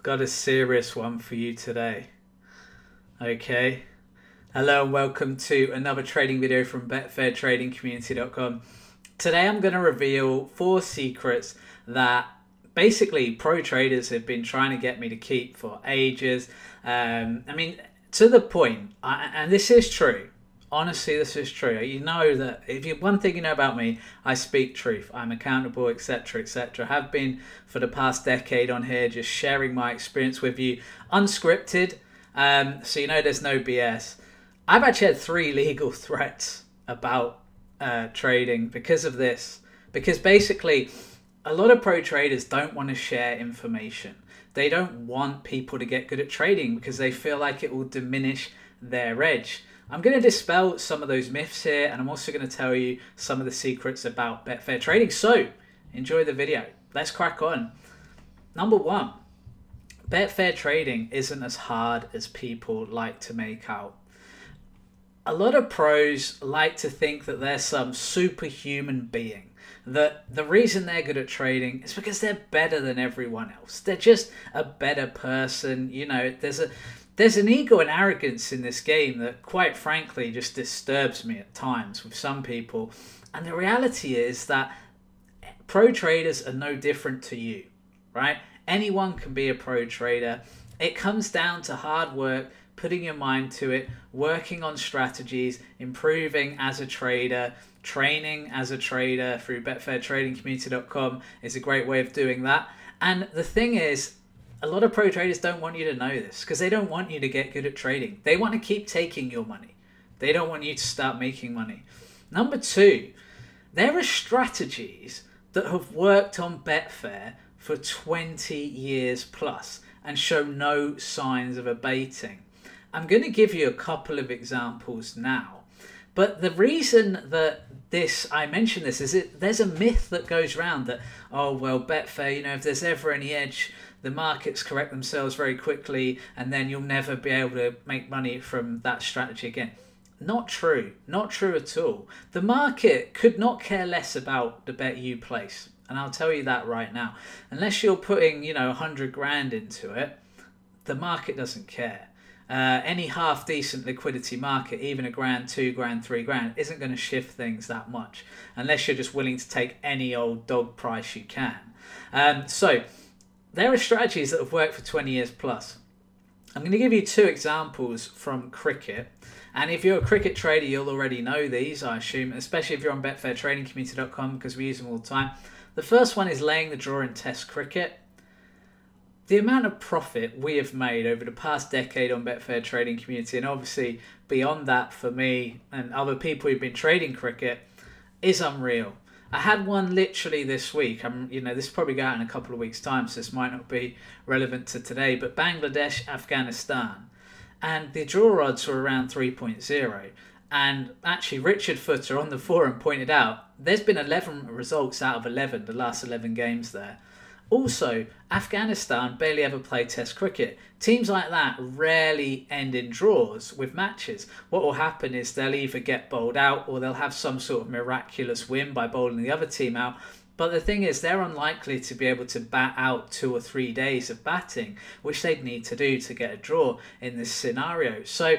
I've got a serious one for you today. Okay. Hello and welcome to another trading video from Betfair Trading Community.com. Today I'm going to reveal 4 secrets that basically pro traders have been trying to get me to keep for ages. To the point, and this is true. Honestly, this is true. You know that one thing you know about me, I speak truth. I'm accountable, etc., etc. Have been for the past decade on here, just sharing my experience with you, unscripted. So you know there's no BS. I've actually had 3 legal threats about trading because of this. Because basically, a lot of pro traders don't want to share information. They don't want people to get good at trading because they feel like it will diminish their edge. I'm going to dispel some of those myths here, and I'm also going to tell you some of the secrets about Betfair Trading. So, enjoy the video. Let's crack on. Number 1, Betfair Trading isn't as hard as people like to make out. A lot of pros like to think that they're some superhuman being, that the reason they're good at trading is because they're better than everyone else. They're just a better person. You know, there's an ego and arrogance in this game that, quite frankly, just disturbs me at times with some people. And the reality is that pro traders are no different to you, right? Anyone can be a pro trader. It comes down to hard work, putting your mind to it, working on strategies, improving as a trader, training as a trader through BetfairTradingCommunity.com is a great way of doing that. And the thing is, a lot of pro traders don't want you to know this because they don't want you to get good at trading. They want to keep taking your money. They don't want you to start making money. Number 2, there are strategies that have worked on Betfair for 20 years plus and show no signs of abating. I'm going to give you a couple of examples now. But the reason that I mention this is there's a myth that goes around that, oh, well, Betfair, you know, if there's ever any edge, the markets correct themselves very quickly and then you'll never be able to make money from that strategy again. Not true. Not true at all. The market could not care less about the bet you place. And I'll tell you that right now. Unless you're putting, 100 grand into it, the market doesn't care. Any half decent liquidity market, even a grand, 2 grand, 3 grand, isn't going to shift things that much unless you're just willing to take any old dog price you can. So there are strategies that have worked for 20 years plus. I'm going to give you 2 examples from cricket. And if you're a cricket trader, you'll already know these, I assume, especially if you're on BetfairTradingCommunity.com because we use them all the time. The first one is laying the draw in Test cricket. The amount of profit we have made over the past decade on Betfair Trading Community, and obviously beyond that for me and other people who've been trading cricket, is unreal. I had one literally this week. This will probably go out in a couple of weeks' time, so this might not be relevant to today, but Bangladesh, Afghanistan, and the draw odds were around 3.0. And actually, Richard Footer on the forum pointed out there's been 11 results out of 11, the last 11 games there. Also, Afghanistan barely ever play Test cricket. Teams like that rarely end in draws with matches. What will happen is they'll either get bowled out or they'll have some sort of miraculous win by bowling the other team out. But the thing is, they're unlikely to be able to bat out 2 or 3 days of batting, which they'd need to do to get a draw in this scenario. So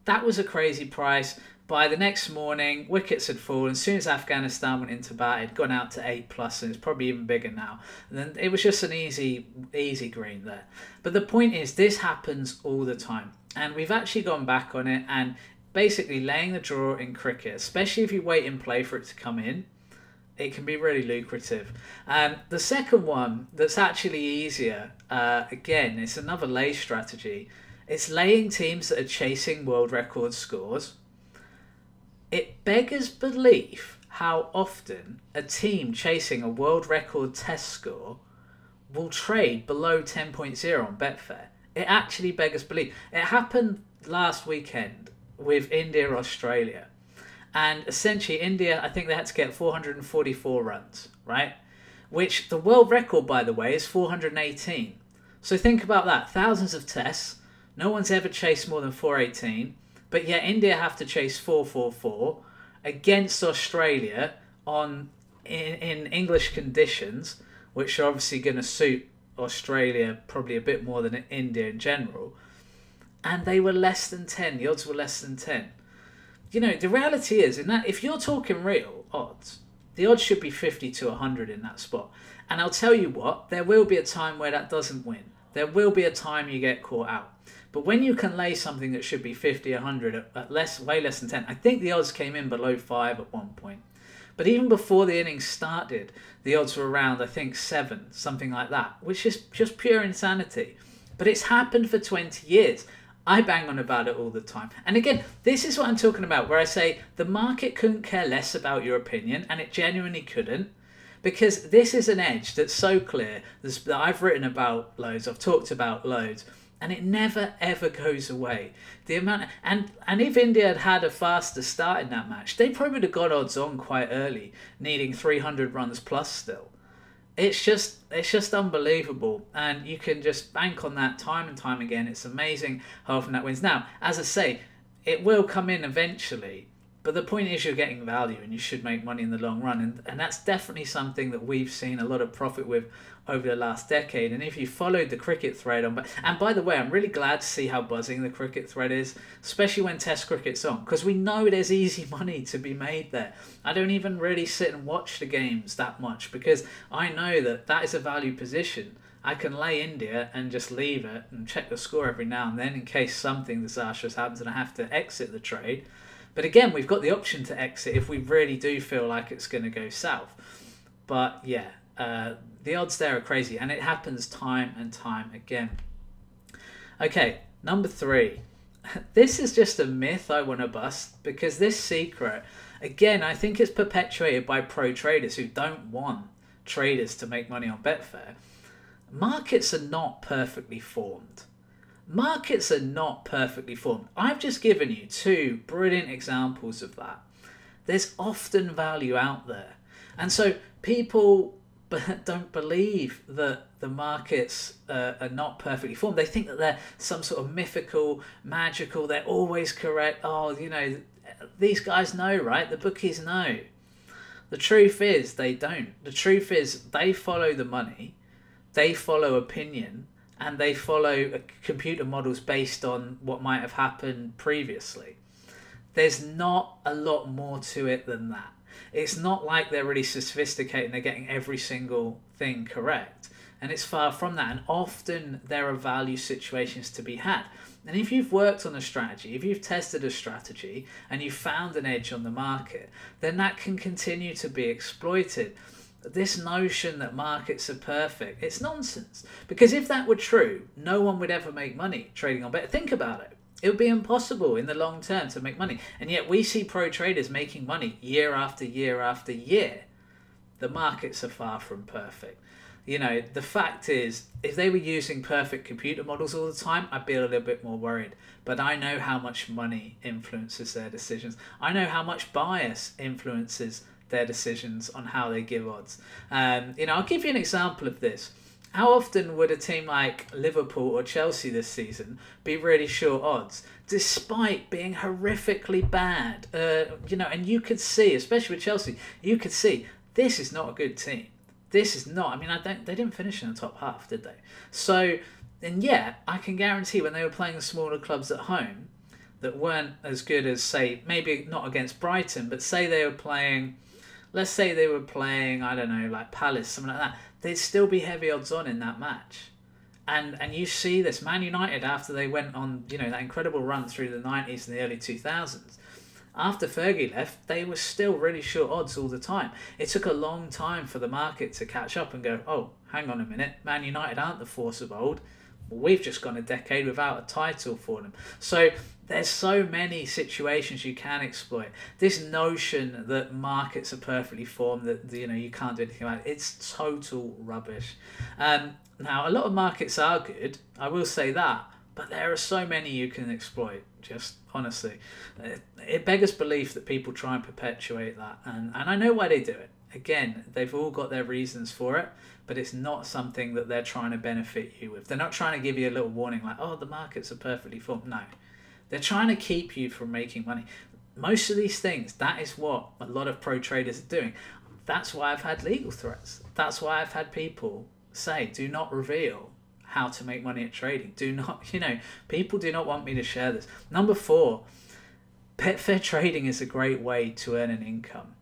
that was a crazy price. By the next morning, wickets had fallen. As soon as Afghanistan went into bat, it had gone out to 8+, and it's probably even bigger now. And then it was just an easy green there. But the point is, this happens all the time. And we've actually gone back on it, and basically laying the draw in cricket, especially if you wait and play for it to come in, it can be really lucrative. The second one that's actually easier, again, it's another lay strategy. It's laying teams that are chasing world record scores. It beggars belief how often a team chasing a world record test score will trade below 10.0 on Betfair. It actually beggars belief. It happened last weekend with India, Australia. And essentially India, I think they had to get 444 runs, right? Which the world record, by the way, is 418. So think about that. Thousands of tests. No one's ever chased more than 418. But yet India have to chase 444 against Australia in English conditions, which are obviously going to suit Australia probably a bit more than India in general, and they were less than 10. The odds were less than 10. You know, the reality is, in that, if you're talking real odds, the odds should be 50 to 100 in that spot. And I'll tell you what, there will be a time where that doesn't win. There will be a time you get caught out. But when you can lay something that should be 50, 100 at way less than 10, I think the odds came in below 5 at one point. But even before the innings started, the odds were around, I think, 7, something like that, which is just pure insanity. But it's happened for 20 years. I bang on about it all the time. And again, this is what I'm talking about, where I say the market couldn't care less about your opinion, and it genuinely couldn't. Because this is an edge that's so clear, that I've written about loads, I've talked about loads, and it never ever goes away. The amount, and if India had had a faster start in that match, they probably would have got odds on quite early, needing 300 runs plus still. It's just unbelievable, and you can just bank on that time and time again. It's amazing how often that wins. Now, as I say, it will come in eventually, but the point is you're getting value and you should make money in the long run, and that's definitely something that we've seen a lot of profit with over the last decade. And if you followed the cricket thread on, and by the way, I'm really glad to see how buzzing the cricket thread is, especially when Test cricket's on, because we know there's easy money to be made there. I don't even really sit and watch the games that much, because I know that that is a value position. I can lay India and just leave it and check the score every now and then in case something disastrous happens and I have to exit the trade. But again, we've got the option to exit if we really do feel like it's going to go south. But yeah, the odds there are crazy, and it happens time and time again. Okay, number 3. This is just a myth I want to bust, because this secret, again, I think it's perpetuated by pro traders who don't want traders to make money on Betfair. Markets are not perfectly formed. Markets are not perfectly formed. I've just given you 2 brilliant examples of that. There's often value out there. And so people don't believe that the markets are not perfectly formed. They think that they're some sort of mythical, magical, they're always correct. Oh, you know, these guys know, right? The bookies know. The truth is they don't. The truth is they follow the money, they follow opinion, and they follow computer models based on what might have happened previously. There's not a lot more to it than that. It's not like they're really sophisticated and they're getting every single thing correct. And it's far from that. And often there are value situations to be had. And if you've worked on a strategy, if you've tested a strategy and you've found an edge on the market, then that can continue to be exploited. This notion that markets are perfect, it's nonsense. Because if that were true, no one would ever make money trading on bet. Think about it. It would be impossible in the long term to make money. And yet we see pro traders making money year after year after year. The markets are far from perfect. You know, the fact is, if they were using perfect computer models all the time, I'd be a little bit more worried. But I know how much money influences their decisions. I know how much bias influences their decisions on how they give odds. You know, I'll give you an example of this. How often would a team like Liverpool or Chelsea this season be really short odds, despite being horrifically bad? You know, and you could see, especially with Chelsea, you could see this is not a good team. This is not. I mean, they didn't finish in the top half, did they? So, and yeah, I can guarantee when they were playing the smaller clubs at home that weren't as good as, say, maybe not against Brighton, but say they were playing, let's say they were playing, I don't know, like Palace, something like that. They'd still be heavy odds on in that match. And you see this, Man United, after they went on, you know, that incredible run through the 90s and the early 2000s, after Fergie left, they were still really short odds all the time. It took a long time for the market to catch up and go, oh, hang on a minute, Man United aren't the force of old. We've just gone a decade without a title for them. So there's so many situations you can exploit. This notion that markets are perfectly formed, that, you know, you can't do anything about it, it's total rubbish. Now, a lot of markets are good, I will say that, but there are so many you can exploit, just honestly. It beggars belief that people try and perpetuate that, and I know why they do it. Again, they've all got their reasons for it, but it's not something that they're trying to benefit you with. They're not trying to give you a little warning like, oh, the markets are perfectly formed. No, they're trying to keep you from making money. Most of these things, that is what a lot of pro traders are doing. That's why I've had legal threats. That's why I've had people say, do not reveal how to make money at trading. Do not, people do not want me to share this. Number 4, Betfair Trading is a great way to earn an income.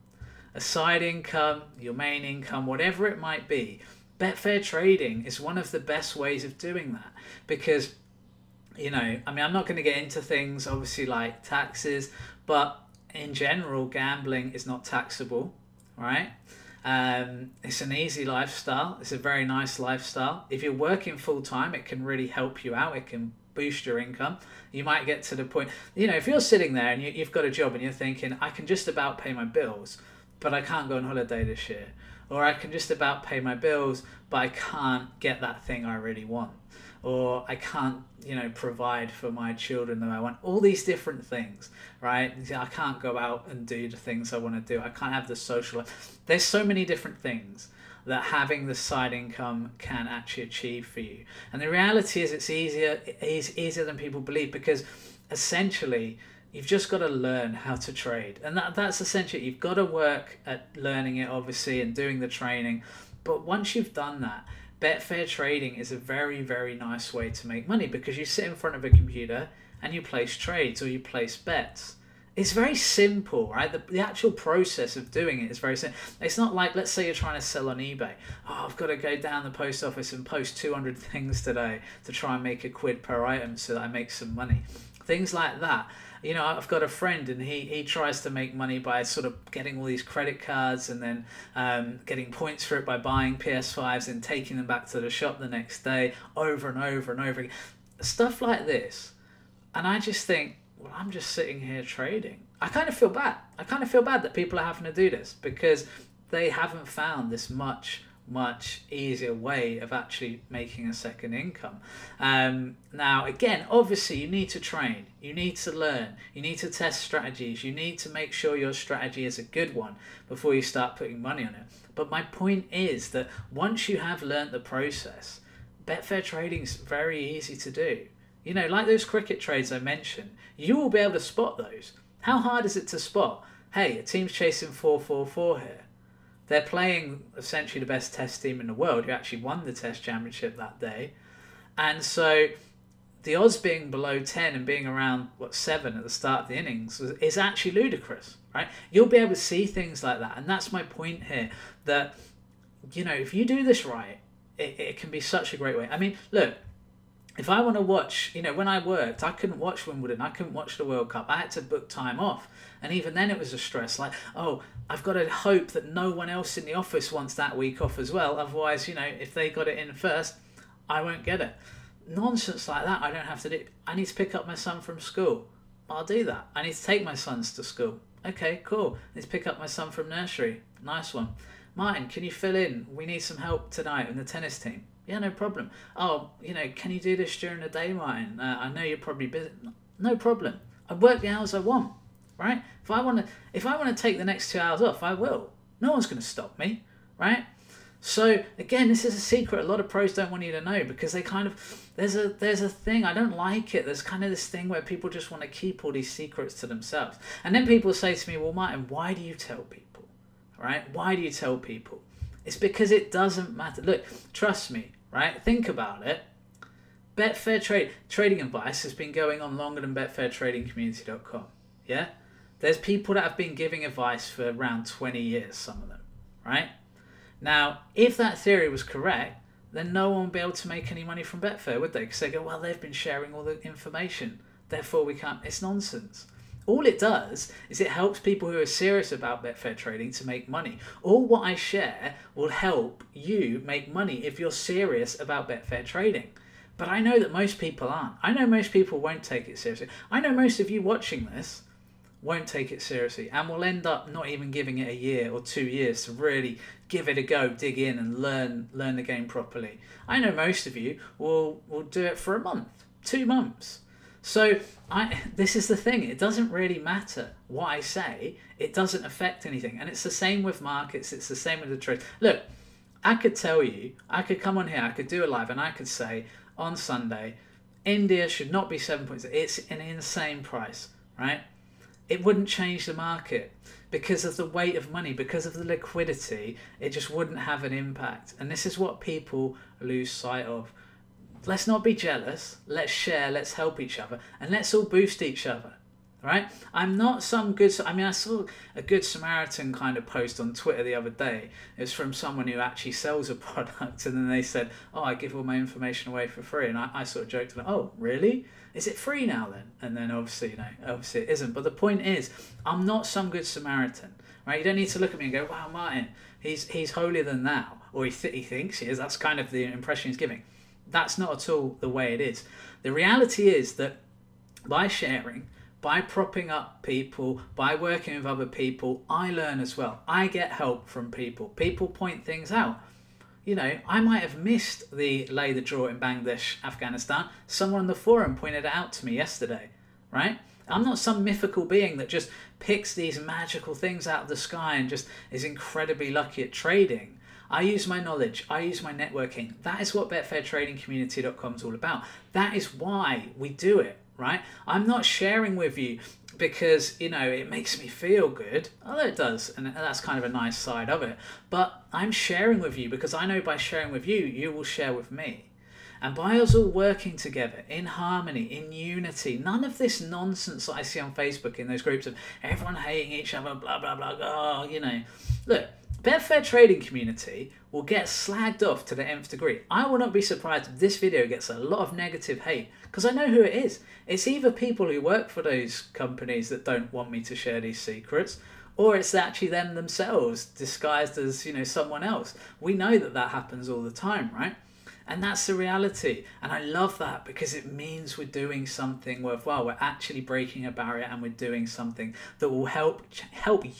A side income, your main income, whatever it might be. Betfair Trading is one of the best ways of doing that because, I'm not going to get into things obviously like taxes, but in general, gambling is not taxable, right? It's an easy lifestyle. It's a very nice lifestyle. If you're working full time, it can really help you out. It can boost your income. You might get to the point, if you're sitting there and you've got a job and you're thinking, I can just about pay my bills, but I can't go on holiday this year. Or I can just about pay my bills, but I can't get that thing I really want. Or I can't, provide for my children that I want. All these different things, right? I can't go out and do the things I want to do. I can't have the social life. There's so many different things that having the side income can actually achieve for you. And the reality is it's easier than people believe because essentially you've just got to learn how to trade. And that's essentially, you've got to work at learning it obviously and doing the training. But once you've done that, Betfair Trading is a very, very nice way to make money because you sit in front of a computer and you place trades or you place bets. It's very simple, right? The actual process of doing it is very simple. It's not like, let's say you're trying to sell on eBay. Oh, I've got to go down the post office and post 200 things today to try and make £1 per item so that I make some money. Things like that. I've got a friend and he tries to make money by sort of getting all these credit cards and then getting points for it by buying PS5s and taking them back to the shop the next day over and over and over again. Stuff like this. And I just think, well, I'm just sitting here trading. I kind of feel bad. I kind of feel bad that people are having to do this because they haven't found this much easier way of actually making a second income. Now, again, obviously you need to train, you need to learn, you need to test strategies, you need to make sure your strategy is a good one before you start putting money on it. But my point is that once you have learnt the process, Betfair Trading is very easy to do. Like those cricket trades I mentioned, you will be able to spot those. How hard is it to spot? Hey, a team's chasing 4-4-4 here. They're playing essentially the best test team in the world who actually won the test championship that day. And so the odds being below 10 and being around, 7 at the start of the innings is actually ludicrous, right? You'll be able to see things like that. And that's my point here, that, if you do this right, it can be such a great way. I mean, look, if I want to watch, when I worked, I couldn't watch Wimbledon. I couldn't watch the World Cup. I had to book time off. And even then it was a stress. Like, oh, I've got to hope that no one else in the office wants that week off as well. Otherwise, if they got it in first, I won't get it. Nonsense like that I don't have to do. I need to pick up my son from school. I'll do that. I need to take my sons to school. Okay, cool. I need to pick up my son from nursery. Nice one. Martin, can you fill in? We need some help tonight in the tennis team. Yeah, no problem. Oh, can you do this during the day, Martin? I know you're probably busy. No problem. I work the hours I want, right? If I want to take the next 2 hours off, I will. No one's going to stop me, right? So again, this is a secret a lot of pros don't want you to know because they kind of, there's a thing, I don't like it. There's kind of this thing where people just want to keep all these secrets to themselves. And then people say to me, well, Martin, why do you tell people, right? Why do you tell people? It's because it doesn't matter. Look, trust me, right? Think about it. Betfair trading advice has been going on longer than BetfairTradingCommunity.com. Yeah? There's people that have been giving advice for around 20 years, some of them, right? Now, if that theory was correct, then no one would be able to make any money from Betfair, would they? Because they go, well, they've been sharing all the information, therefore we can't. It's nonsense. All it does is it helps people who are serious about Betfair trading to make money. All what I share will help you make money if you're serious about Betfair trading. But I know that most people aren't. I know most people won't take it seriously. I know most of you watching this won't take it seriously and will end up not even giving it a year or 2 years to really give it a go, dig in and learn the game properly. I know most of you will do it for a month, 2 months. So this is the thing, it doesn't really matter what I say, it doesn't affect anything. And it's the same with markets, it's the same with the trade. Look, I could tell you, I could come on here, I could do a live and I could say on Sunday, India should not be 7 points, it's an insane price, right? It wouldn't change the market because of the weight of money, because of the liquidity, it just wouldn't have an impact. And this is what people lose sight of. Let's not be jealous. Let's share. Let's help each other. And let's all boost each other. Right? I'm not some good... I mean, I saw a Good Samaritan kind of post on Twitter the other day. It was from someone who actually sells a product. And then they said, oh, I give all my information away for free. And I sort of joked, oh, really? Is it free now then? And then obviously, obviously it isn't. But the point is, I'm not some Good Samaritan. Right? You don't need to look at me and go, wow, Martin, he's holier than thou. Or he thinks he is. That's kind of the impression he's giving. That's not at all the way it is. The reality is that by sharing, by propping up people, by working with other people, I learn as well. I get help from people. People point things out. I might have missed the lay the draw in Bangladesh, Afghanistan. Someone on the forum pointed it out to me yesterday, right? I'm not some mythical being that just picks these magical things out of the sky and just is incredibly lucky at trading. I use my knowledge. I use my networking. That is what BetfairTradingCommunity.com is all about. That is why we do it, right? I'm not sharing with you because, it makes me feel good. Although it does, and that's kind of a nice side of it. But I'm sharing with you because I know by sharing with you, you will share with me. And by us all working together in harmony, in unity, none of this nonsense that I see on Facebook in those groups of everyone hating each other, blah, blah, blah, oh, Look, Betfair Trading Community will get slagged off to the nth degree. I will not be surprised if this video gets a lot of negative hate because I know who it is. It's either people who work for those companies that don't want me to share these secrets, or it's actually them themselves disguised as, someone else. We know that happens all the time, right? And that's the reality. And I love that because it means we're doing something worthwhile. We're actually breaking a barrier and we're doing something that will help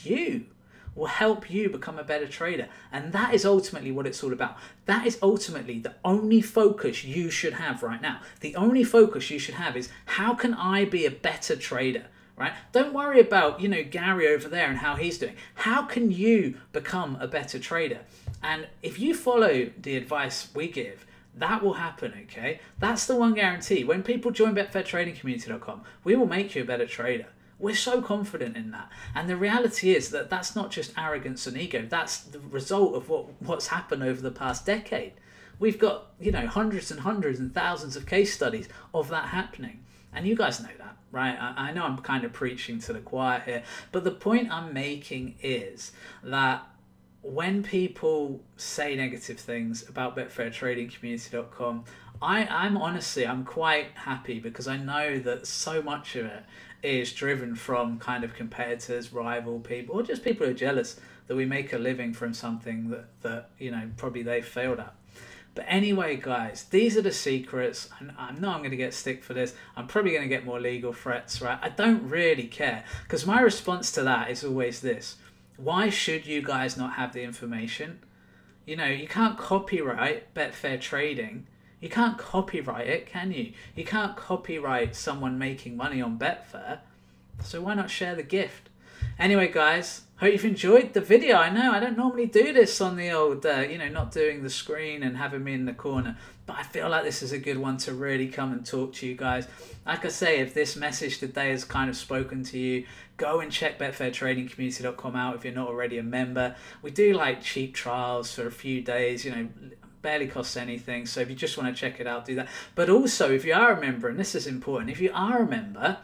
you. Will help you become a better trader. And that is ultimately what it's all about. That is ultimately the only focus you should have right now. The only focus you should have is, how can I be a better trader? Right? Don't worry about, Gary over there and how he's doing. How can you become a better trader? And if you follow the advice we give, that will happen, okay? That's the one guarantee. When people join BetfairTradingCommunity.com, we will make you a better trader. We're so confident in that. And the reality is that that's not just arrogance and ego. That's the result of what's happened over the past decade. We've got, hundreds and hundreds and thousands of case studies of that happening. And you guys know that, right? I know I'm kind of preaching to the choir here. But the point I'm making is that when people say negative things about BetfairTradingCommunity.com, I'm quite happy because I know that so much of it is driven from kind of competitors, rival people, or just people who are jealous that we make a living from something that probably they failed at. But anyway, guys, these are the secrets. I know I'm going to get stick for this. I'm probably going to get more legal threats, right? I don't really care because my response to that is always this. Why should you guys not have the information? You can't copyright Betfair Trading. You can't copyright it, can you? You can't copyright someone making money on Betfair. So why not share the gift? Anyway, guys, hope you've enjoyed the video. I know I don't normally do this on the old, not doing the screen and having me in the corner. But I feel like this is a good one to really come and talk to you guys. Like I say, if this message today has kind of spoken to you, go and check BetfairTradingCommunity.com out if you're not already a member. We do like cheap trials for a few days, barely costs anything. So if you just want to check it out, do that. But also, if you are a member, and this is important, if you are a member,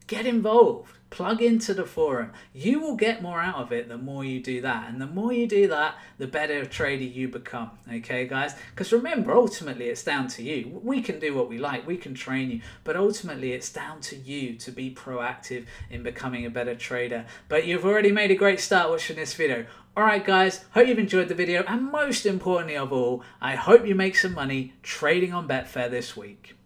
get involved. Plug into the forum. You will get more out of it the more you do that. And the more you do that, the better trader you become. Okay, guys? Because remember, ultimately, it's down to you. We can do what we like. We can train you. But ultimately, it's down to you to be proactive in becoming a better trader. But you've already made a great start watching this video. Alright, guys. Hope you've enjoyed the video. And most importantly of all, I hope you make some money trading on Betfair this week.